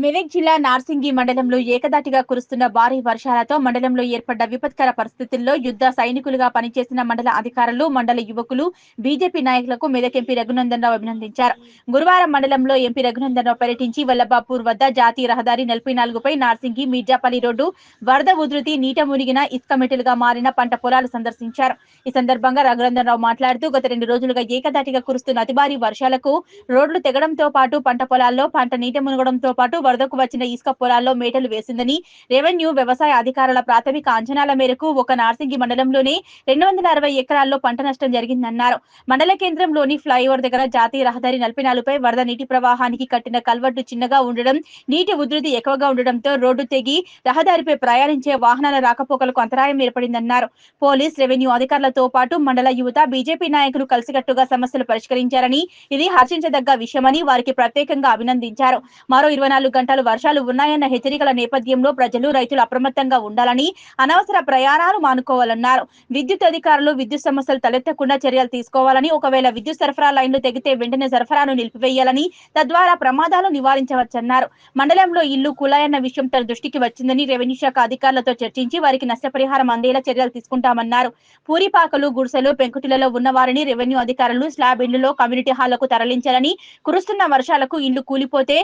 మెదక్ జిల్లా నార్సింగి మండలంలో ఏకదాటిగా కురుస్తున్న భారీ వర్షాలతో మండలంలో ఏర్పడ్డ విపత్కర పరిస్థితుల్లో యుద్ధ సైనికులుగా పనిచేసిన మండల అధికారులు, మండల యువకులు, బీజేపీ నాయకులకు మెదక్ ఎంపీ రఘునందన్ రావు అభినందించారు. గురువారం మండలంలో ఎంపీ రఘునందన్ రావు పర్యటించి వల్లభాపూర్ వద్ద జాతీయ రహదారి 44పై నార్సింగి మీర్జాపల్లి రోడ్డు వరద ఉధృతి, నీట మునిగిన ఇసుక మెటలుగా మారిన పంట పొలాలు సందర్శించారు. ఈ సందర్భంగా రఘునందన్ రావు మాట్లాడుతూ గత 2 రోజులుగా ఏకదాటిగా కురుస్తున్న అతి భారీ వర్షాలకు రోడ్లు తెగడంతో పాటు పంట పొలాల్లో పంట నీట మునగడంతో పాటు వరదకు వచ్చిన ఇసుక పొలాల్లో మేటలు వేసిందని, రెవెన్యూ, వ్యవసాయ అధికారుల ప్రాథమిక అంచనాల మేరకు ఒక నార్సింగి మండలంలోనే 260 ఎకరాల్లో పంట నష్టం జరిగిందన్నారు. మండల కేంద్రంలోని ఫ్లైఓవర్ దగ్గర జాతీయ రహదారి 44పై వరద నీటి ప్రవాహానికి కట్టిన కల్వర్టు చిన్నగా ఉండడం, నీటి ఉధృతి ఎక్కువగా ఉండడంతో రోడ్డు తెగి రహదారిపై ప్రయాణించే వాహనాల రాకపోకలకు అంతరాయం ఏర్పడిందన్నారు. పోలీస్, రెవెన్యూ అధికారులతో పాటు మండల యువత, బీజేపీ నాయకులు కలిసికట్టుగా సమస్యలు పరిష్కరించారని, ఇది హర్షించదగ్గ విషయమని వారికి ప్రత్యేకంగా అభినందించారు. మరో 24 గంటలు వర్షాలు ఉన్నాయన్న హెచ్చరికల నేపథ్యంలో ప్రజలు, రైతులు అప్రమత్తంగా ఉండాలని, అనవసర ప్రయాణాలు మానుకోవాలన్నారు. విద్యుత్ అధికారులు విద్యుత్ సమస్యలు తలెత్తకుండా చర్యలు తీసుకోవాలని, ఒకవేళ విద్యుత్ సరఫరా లైన్లు తెగితే వెంటనే సరఫరాను నిలిపివేయాలని, తద్వారా ప్రమాదాలు నివారించవచ్చన్నారు. మండలంలో ఇల్లు కులాయన్న విషయం తన దృష్టికి వచ్చిందని, రెవెన్యూ శాఖ అధికారులతో చర్చించి వారికి నష్టపరిహారం అందేలా చర్యలు తీసుకుంటామన్నారు. పూరిపాకలు, గుడిసెలు, పెంకుటిలలో ఉన్న వారిని రెవెన్యూ అధికారులు స్లాబ్ ఇండ్లలో కమ్యూనిటీ హాళ్లకు తరలించాలని, కురుస్తున్న వర్షాలకు ఇండ్లు కూలిపోతే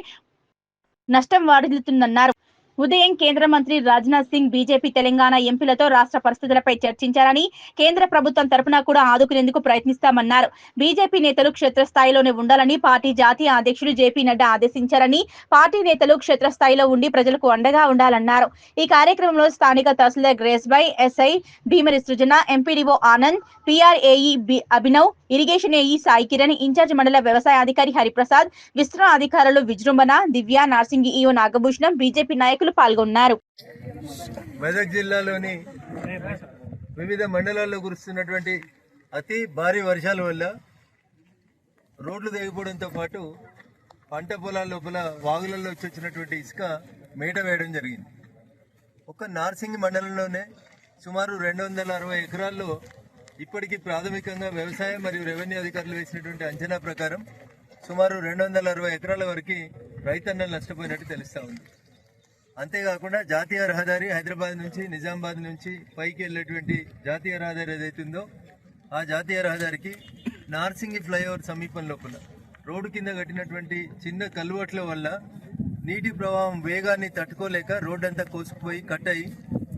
నష్టం వాటిల్లుతుందన్నారు. ఉదయం కేంద్ర మంత్రి రాజ్నాథ్ సింగ్ బీజేపీ తెలంగాణ ఎంపీలతో రాష్ట్ర పరిస్థితులపై చర్చించారని, కేంద్ర ప్రభుత్వం తరపున కూడా ఆదుకునేందుకు ప్రయత్నిస్తామన్నారు. బీజేపీ నేతలు క్షేత్రస్థాయిలోనే ఉండాలని పార్టీ జాతీయ అధ్యక్షుడు జేపీ నడ్డా ఆదేశించారని, పార్టీ నేతలు క్షేత్రస్థాయిలో ఉండి ప్రజలకు అండగా ఉండాలన్నారు. ఈ కార్యక్రమంలో స్థానిక తహసీల్దార్ Grace Bai, SI Bheemari Srujana, MPDO Anand, PR AE Abhinav, irrigation AE Sai Kiran, incharge మండల వ్యవసాయ అధికారి హరిప్రసాద్, విస్తరణ అధికారులు విజృంభణ, దివ్య, నార్సింగి ఈఓ నాగభూషణం, బీజేపీ నాయకులు పాల్గొన్నారు. మెదక్ జిల్లాలోని వివిధ మండలాల్లో కురుస్తున్నటువంటి అతి భారీ వర్షాల వల్ల రోడ్లు తెగిపోవడంతో పాటు పంట పొలాల లోపల వాగులలో వచ్చినటువంటి ఇసుక మేట వేయడం జరిగింది. ఒక నార్సింగి మండలంలోనే సుమారు 260 ఎకరాల్లో ఇప్పటికీ ప్రాథమికంగా వ్యవసాయ మరియు రెవెన్యూ అధికారులు వేసినటువంటి అంచనా ప్రకారం సుమారు 260 ఎకరాల వరకు రైతన్నలు నష్టపోయినట్టు తెలుస్తూ ఉంది. అంతేకాకుండా జాతీయ రహదారి హైదరాబాద్ నుంచి, నిజామాబాద్ నుంచి పైకి వెళ్ళేటువంటి జాతీయ రహదారి ఏదైతుందో ఆ జాతీయ రహదారికి నార్సింగి ఫ్లైఓవర్ సమీపం లోపల రోడ్డు కింద కట్టినటువంటి చిన్న కల్వర్ట్ల వల్ల నీటి ప్రవాహం వేగాన్ని తట్టుకోలేక రోడ్డు అంతా కోసుకుపోయి కట్ అయ్యి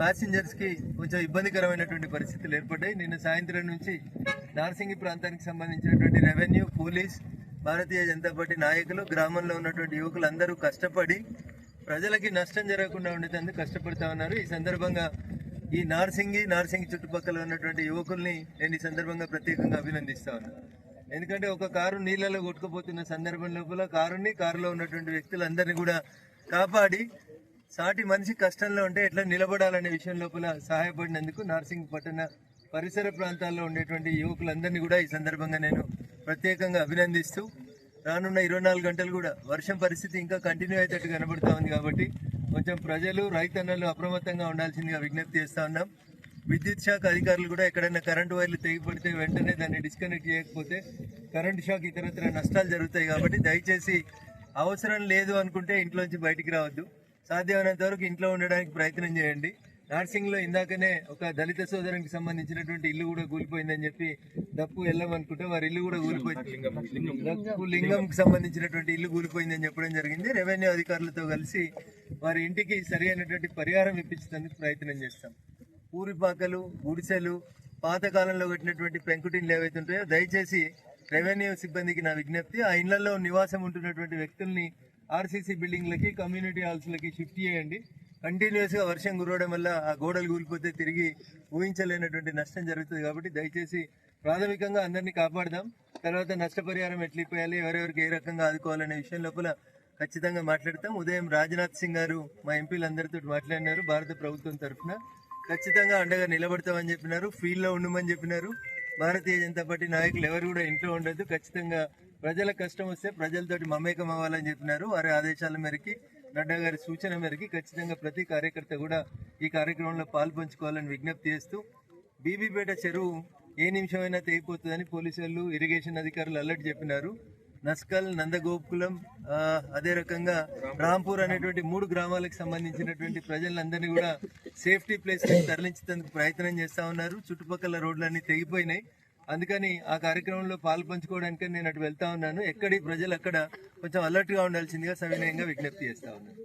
ప్యాసింజర్స్కి కొంచెం ఇబ్బందికరమైనటువంటి పరిస్థితులు ఏర్పడ్డాయి. నిన్న సాయంత్రం నుంచి నార్సింగి ప్రాంతానికి సంబంధించినటువంటి revenue, police, Bharatiya Janata party నాయకులు, గ్రామంలో ఉన్నటువంటి యువకులు అందరూ కష్టపడి ప్రజలకి నష్టం జరగకుండా ఉండేందుకు కష్టపడతా ఉన్నారు. ఈ సందర్భంగా ఈ నార్సింగి చుట్టుపక్కల ఉన్నటువంటి యువకుల్ని నేను ఈ సందర్భంగా ప్రత్యేకంగా అభినందిస్తా ఉన్నాను. ఎందుకంటే ఒక కారు నీళ్ళలో కొట్టుకుపోతున్న సందర్భం లోపల కారులో ఉన్నటువంటి వ్యక్తులందరినీ కూడా కాపాడి సాటి మనిషి కష్టంలో ఉంటే ఎట్లా నిలబడాలనే విషయం లోపల సహాయపడినందుకు నార్సింగి పట్టణ పరిసర ప్రాంతాల్లో ఉండేటువంటి యువకులందరినీ కూడా ఈ సందర్భంగా నేను ప్రత్యేకంగా అభినందిస్తూ, రానున్న 24 గంటలు కూడా వర్షం పరిస్థితి ఇంకా కంటిన్యూ అయ్యేటట్టు కనబడుతూ ఉంది. కాబట్టి కొంచెం ప్రజలు, రైతన్నలు అప్రమత్తంగా ఉండాల్సిందిగా విజ్ఞప్తి చేస్తూ ఉన్నాం. విద్యుత్ శాఖ అధికారులు కూడా ఎక్కడైనా కరెంటు వైర్లు తెగిపడితే వెంటనే దాన్ని డిస్కనెక్ట్ చేయకపోతే కరెంటు షాక్ ఇతరత్ర నష్టాలు జరుగుతాయి. కాబట్టి దయచేసి అవసరం లేదు అనుకుంటే ఇంట్లోంచి బయటికి రావద్దు. సాధ్యమైనంత వరకు ఇంట్లో ఉండడానికి ప్రయత్నం చేయండి. నార్సింగ్లో ఇందాకనే ఒక దళిత సోదరునికి సంబంధించినటువంటి ఇల్లు కూడా కూలిపోయిందని చెప్పి దప్పు వెళ్ళమనుకుంటే వారి ఇల్లు కూడా కూలిపోయింది. దప్పు లింగంకి సంబంధించినటువంటి ఇల్లు కూలిపోయిందని చెప్పడం జరిగింది. రెవెన్యూ అధికారులతో కలిసి వారి ఇంటికి సరి అయినటువంటి పరిహారం ఇప్పించేందుకు ప్రయత్నం చేస్తాం. పూరిపాకలు, గుడిసెలు, పాతకాలంలో కట్టినటువంటి పెంకుటిన్లు ఏవైతే ఉంటాయో దయచేసి రెవెన్యూ సిబ్బందికి నా విజ్ఞప్తి, ఆ ఇళ్లలో నివాసం ఉంటున్నటువంటి వ్యక్తుల్ని ఆర్సీసీ బిల్డింగ్లకి, కమ్యూనిటీ హాల్స్లకి షిఫ్ట్ చేయండి. కంటిన్యూస్గా వర్షం కురవడం వల్ల ఆ గోడలు కూలిపోతే తిరిగి ఊహించలేనటువంటి నష్టం జరుగుతుంది. కాబట్టి దయచేసి ప్రాథమికంగా అందరినీ కాపాడదాం. తర్వాత నష్టపరిహారం ఎట్లిపోయాలి, ఎవరెవరికి ఏ రకంగా ఆదుకోవాలనే విషయం లోపల ఖచ్చితంగా మాట్లాడతాం. ఉదయం రాజ్నాథ్ సింగ్ గారు మా ఎంపీలందరితో మాట్లాడినారు. భారత ప్రభుత్వం తరఫున ఖచ్చితంగా అండగా నిలబడతామని చెప్పినారు. ఫీల్డ్లో ఉండమని చెప్పినారు. భారతీయ జనతా పార్టీ నాయకులు ఎవరు కూడా ఇంట్లో ఉండొద్దు, ఖచ్చితంగా ప్రజల కష్టం వస్తే ప్రజలతోటి మమేకం అవ్వాలని చెప్పినారు. వారి ఆదేశాల మేరకి, నడ్డా గారి సూచన మేరకి ఖచ్చితంగా ప్రతి కార్యకర్త కూడా ఈ కార్యక్రమంలో పాల్పంచుకోవాలని విజ్ఞప్తి చేస్తూ, బీబీపేట చెరువు ఏ నిమిషమైనా తెగిపోతుందని పోలీసు వాళ్ళు, ఇరిగేషన్ అధికారులు అలర్ట్ చెప్పినారు. నస్కల్, నందగోకులం, అదే రకంగా రాంపూర్ అనేటువంటి 3 గ్రామాలకు సంబంధించినటువంటి ప్రజలందరినీ కూడా సేఫ్టీ ప్లేస్ తరలించేందుకు ప్రయత్నం చేస్తా ఉన్నారు. చుట్టుపక్కల రోడ్లన్నీ తెగిపోయినాయి. అందుకని ఆ కార్యక్రమంలో పాలు పంచుకోవడానికి నేను అటు వెళ్తా ఉన్నాను. ఎక్కడి ప్రజలు అక్కడ కొంచెం అలర్ట్ గా ఉండాల్సిందిగా సవినయంగా విజ్ఞప్తి చేస్తా ఉన్నాను.